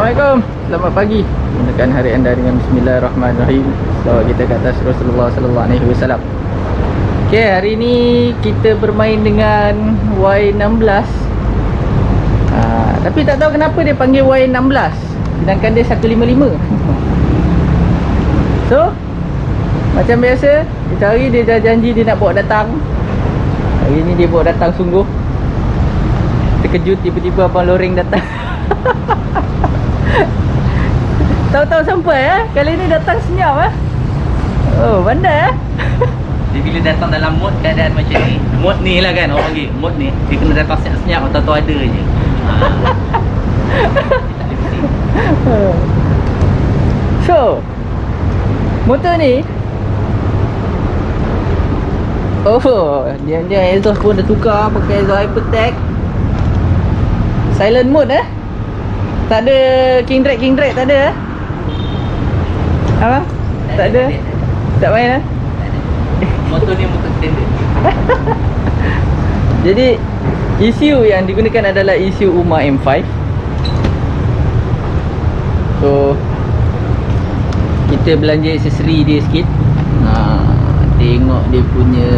Assalamualaikum. Selamat pagi. Mulakan hari anda dengan bismillahirrahmanirrahim. Selawat kita ke atas Rasulullah sallallahu alaihi wasallam. Okey, hari ni kita bermain dengan Y16. Tapi tak tahu kenapa dia panggil Y16 sedangkan dia 155. So, macam biasa, kita hari dia dah janji dia nak bawa datang. Hari ni dia bawa datang sungguh. Terkejut tiba-tiba abang loreng datang. Tahu-tahu sampai kali ni datang senyap Oh, pandai Dia bila datang dalam mood keadaan macam ni, mood ni lah kan orang panggil, mood ni dia kena datang senyap-senyap atau tahu ada je. So, motor ni dia exhaust pun dah tukar pakai exhaust Hypertech. Silent mode tak ada king drag tak ada apa? Tak ada. Tak main Motor ni motor standard. Jadi ECU yang digunakan adalah ECU UMA M5. So kita belanja aksesori dia sikit. Tengok dia punya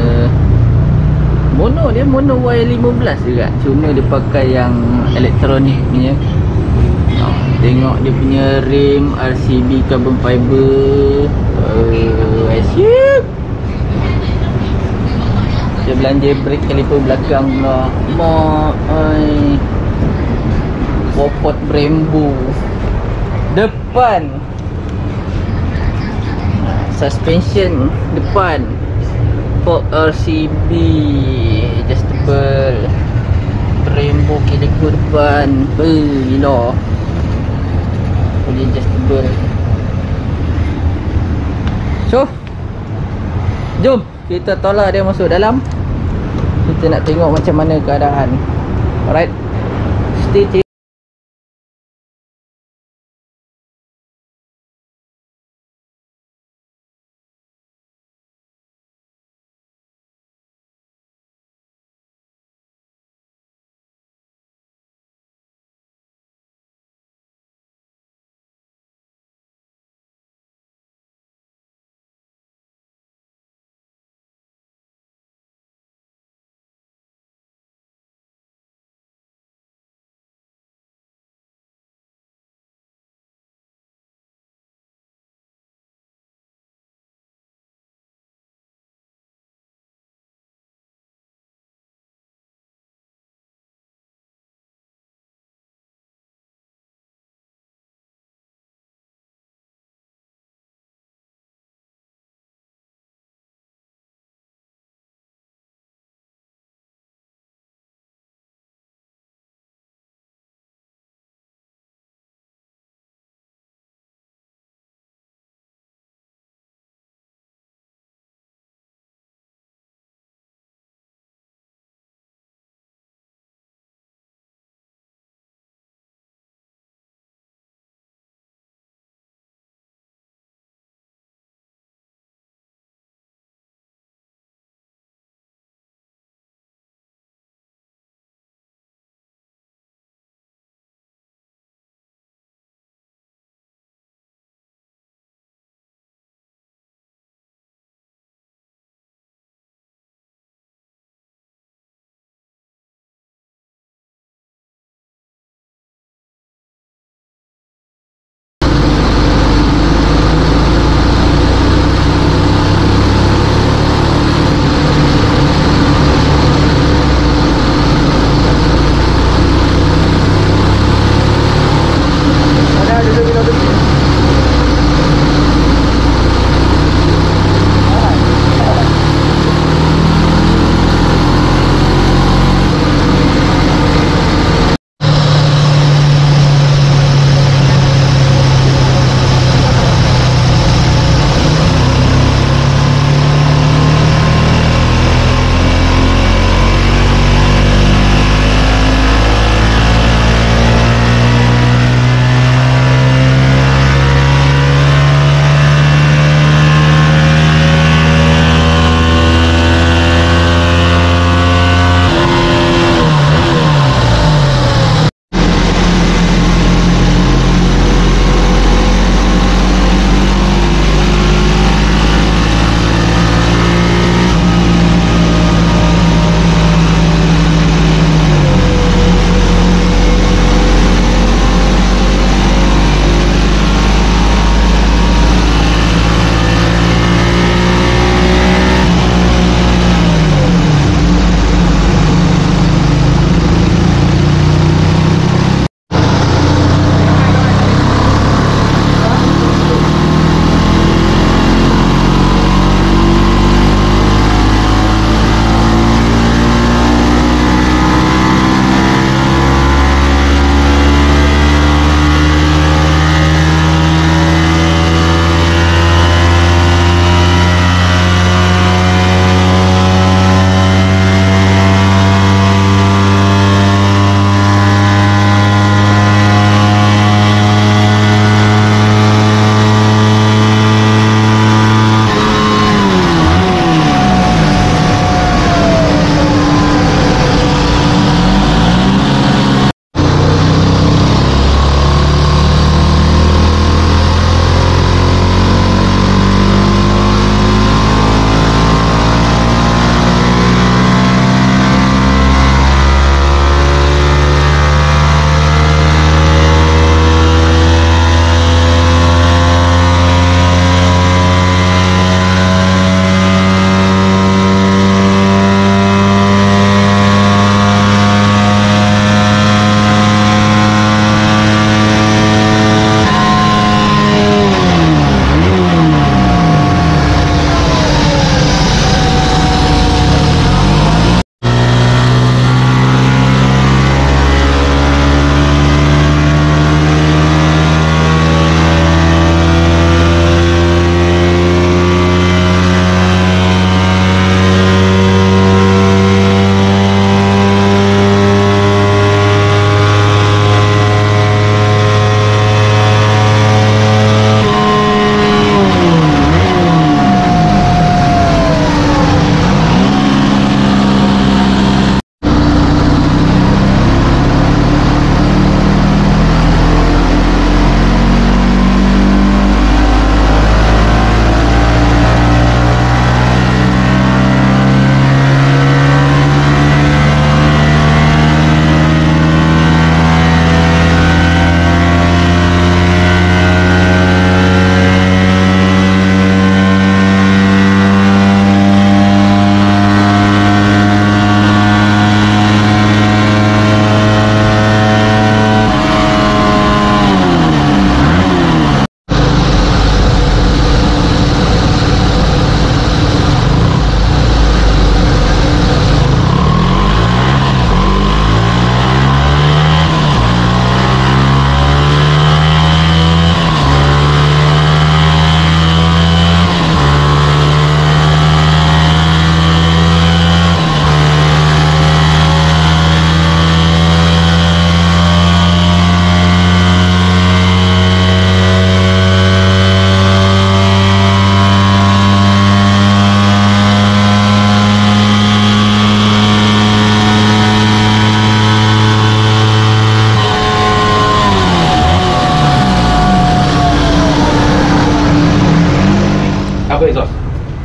mono Y15 juga. Cuma dia pakai yang elektronik punya. Tengok dia punya rim RCB carbon fiber. Asyik. Dia belanja brake caliper belakang pula. Popot Brembo. Depan suspension depan fork RCB adjustable. Brembo caliper depan. Gila. Boleh adjustable. So, jom kita tolak dia masuk dalam. Kita nak tengok macam mana keadaan. Alright, stay tuned.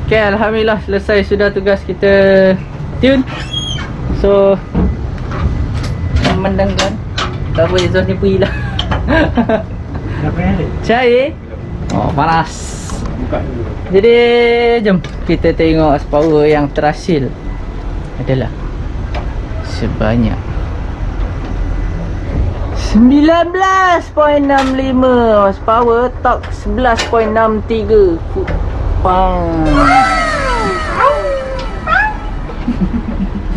Okay, alhamdulillah selesai sudah tugas kita tune. So memandangkan cover exhaust ni pergi lah. Cair. Oh, panas. Buka dulu. Jadi jom kita tengok horsepower yang terhasil adalah sebanyak 19.65 horsepower, torque 11.63 foot-pound.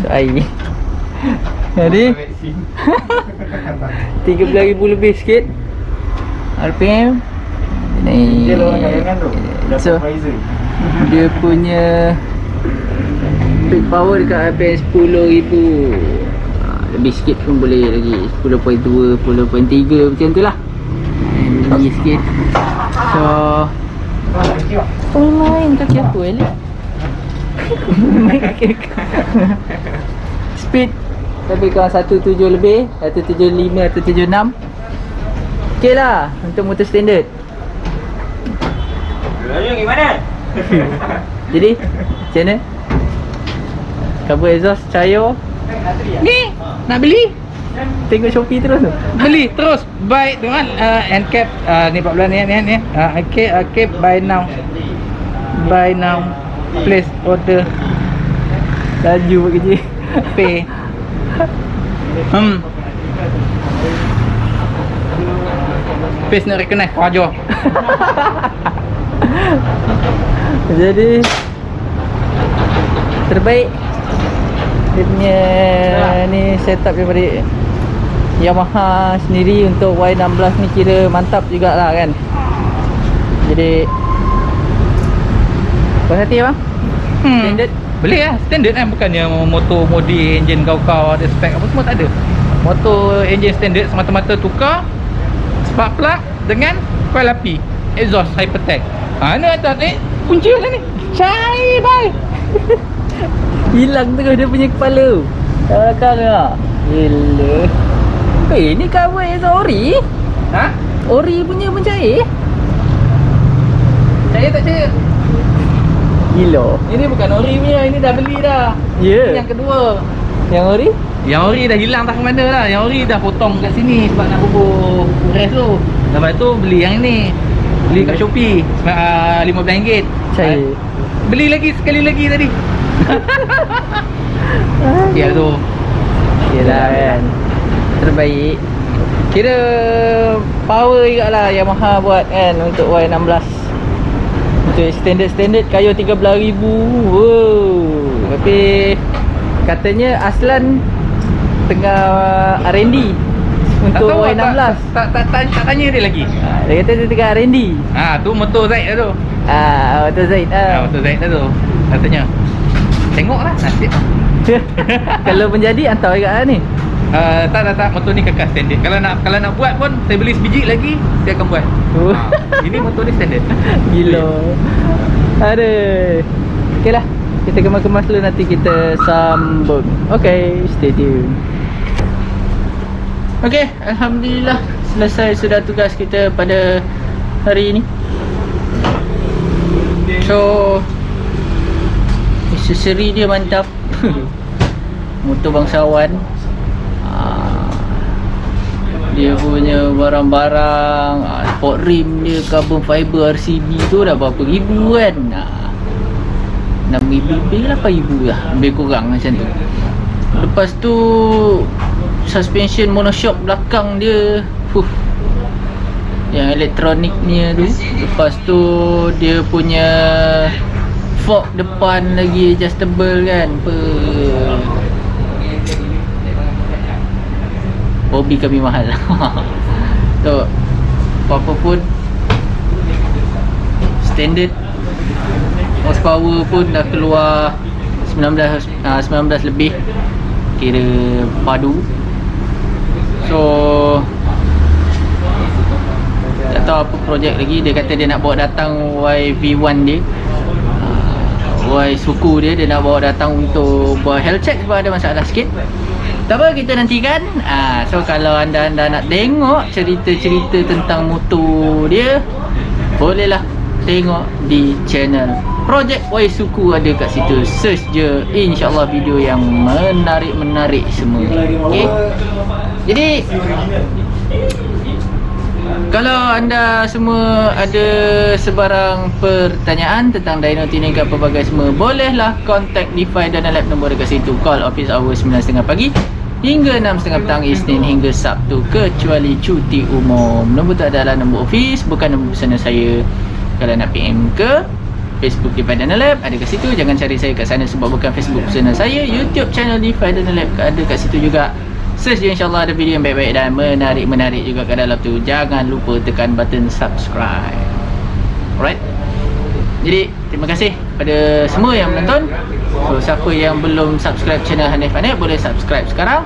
So air. Jadi 13,000 lebih sikit RPM. Ni so dia punya peak power dekat RPM 10,000. Lebih sikit pun boleh lagi, 10.2, 10.3 macam tu lah. Lebih sikit. So main kaki aku Ellie. Main kaki aku. Speed lebih kurang 17 lebih, 175, 176. Okay lah untuk motor standard. Gimana? Jadi macam mana? Cover exhaust cair. Ni nak beli, Tengok Shopee terus tu. beli terus, buy dengan NCAP ni 14 ni okay, buy now, place order, Laju buat kerja. pay. Face nak recognize Raja. Jadi terbaik dia punya ni setup daripada Yamaha sendiri untuk Y16 ni kira mantap jugalah kan. Jadi puas hati bang. Standard. Boleh lah, standard kan, bukannya motor modi enjin kau-kau ada spek apa semua tak ada. Motor enjin standard semata-mata tukar spark plug dengan coil api, exhaust Hypertech. Ni atas ni kunci lah ni. Cair bye. Hilang terus dia punya kepala. Belakang lah. Gila. Ni cover yang ori. Ha? Ori punya pun cair. Cair tak cair? Gila. Ini bukan ori punya, ini dah beli dah. Ya. Ini yang kedua. Yang ori? Yang ori dah hilang tak ke mana lah. Yang ori dah potong kat sini sebab nak bubur rest tu. Lepas tu beli yang ni. Beli kat Shopee RM15. Cair. Beli lagi sekali lagi tadi. Ya tu. Yelah kan. Terbaik. Kira power juga lah Yamaha buat kan untuk Y16. Untuk standard kayu 13,000. Wow. Tapi katanya Aslan tengah R&D untuk Y16. Tak tanya dia lagi. Dia kata dia tengah R&D. Tu motor Zaid lah tu. Motor Zaid Motor Zaid lah tu. Katanya. Tengoklah nasib. Kalau menjadi hantar juga lah ni. Tak, motor ni kekal standard. Kalau nak buat pun saya beli sebiji lagi, saya akan buat. Ini motor ni standard. Gila. Aduh. Okay lah, kita kemas-kemas dulu, nanti kita sambung. Okay, stay tune. Okay, alhamdulillah selesai sudah tugas kita pada hari ini. So aksesori dia mantap. Motor bangsawan. Dia punya barang-barang, sport rim dia carbon fiber RCB tu dah berapa ribu kan. 6,000 lebih, 8,000 lah, lebih kurang macam tu. Lepas tu suspension monoshock belakang dia, yang elektroniknya tu. Lepas tu dia punya fork depan lagi adjustable kan. Hobi kami mahal. So apa-apa pun standard. Horsepower pun dah keluar 19 lebih, kira padu. So tak tahu apa projek lagi. Dia kata dia nak bawa datang YV1 dia, Y suku dia nak bawa datang untuk buat health check sebab ada masalah sikit. Tak apa, kita nantikan. So kalau anda nak tengok cerita-cerita tentang motor dia, bolehlah tengok di channel Projek Y Suku ada kat situ. Search je, InsyaAllah video yang menarik-menarik semua. Okay. Jadi kalau anda semua ada sebarang pertanyaan tentang Dino Tuning ke pelbagai semua, bolehlah contact DeFi Dana Lab, nombor dekat situ. Call office hour 9.30 pagi hingga 6.30 petang, Isnin hingga Sabtu, kecuali cuti umum. Nombor tu adalah nombor office, bukan nombor personal saya. Kalau nak PM ke Facebook DeFi Dana Lab, ada kat situ. Jangan cari saya kat sana sebab bukan Facebook personal saya. YouTube channel DeFi Dana Lab ada kat situ juga. Search je, insyaAllah ada video yang baik-baik dan menarik-menarik juga kat dalam tu. Jangan lupa tekan button subscribe. Alright. Jadi terima kasih pada semua yang menonton. So siapa yang belum subscribe channel Hanif Hanif, boleh subscribe sekarang.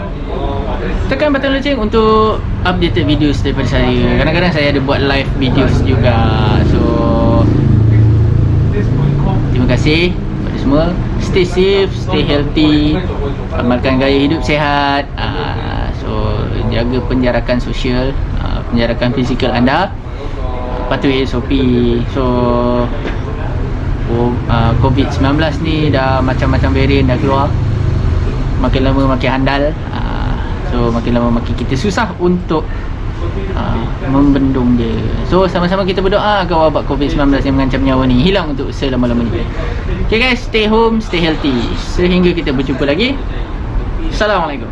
Tekan button lonceng untuk updated videos daripada saya. Kadang-kadang saya ada buat live videos juga. So terima kasih kepada semua. Stay safe, stay healthy, amalkan gaya hidup sihat. So jaga penjarakan sosial, penjarakan fizikal anda, patuhi SOP. So COVID-19 ni dah macam-macam varian dah keluar. Makin lama makin handal. So makin lama makin kita susah untuk membendung dia. So sama-sama kita berdoa agar wabak COVID-19 yang mengancam nyawa ni hilang untuk selama-lamanya. Okay guys, stay home, stay healthy. Sehingga kita berjumpa lagi. Assalamualaikum.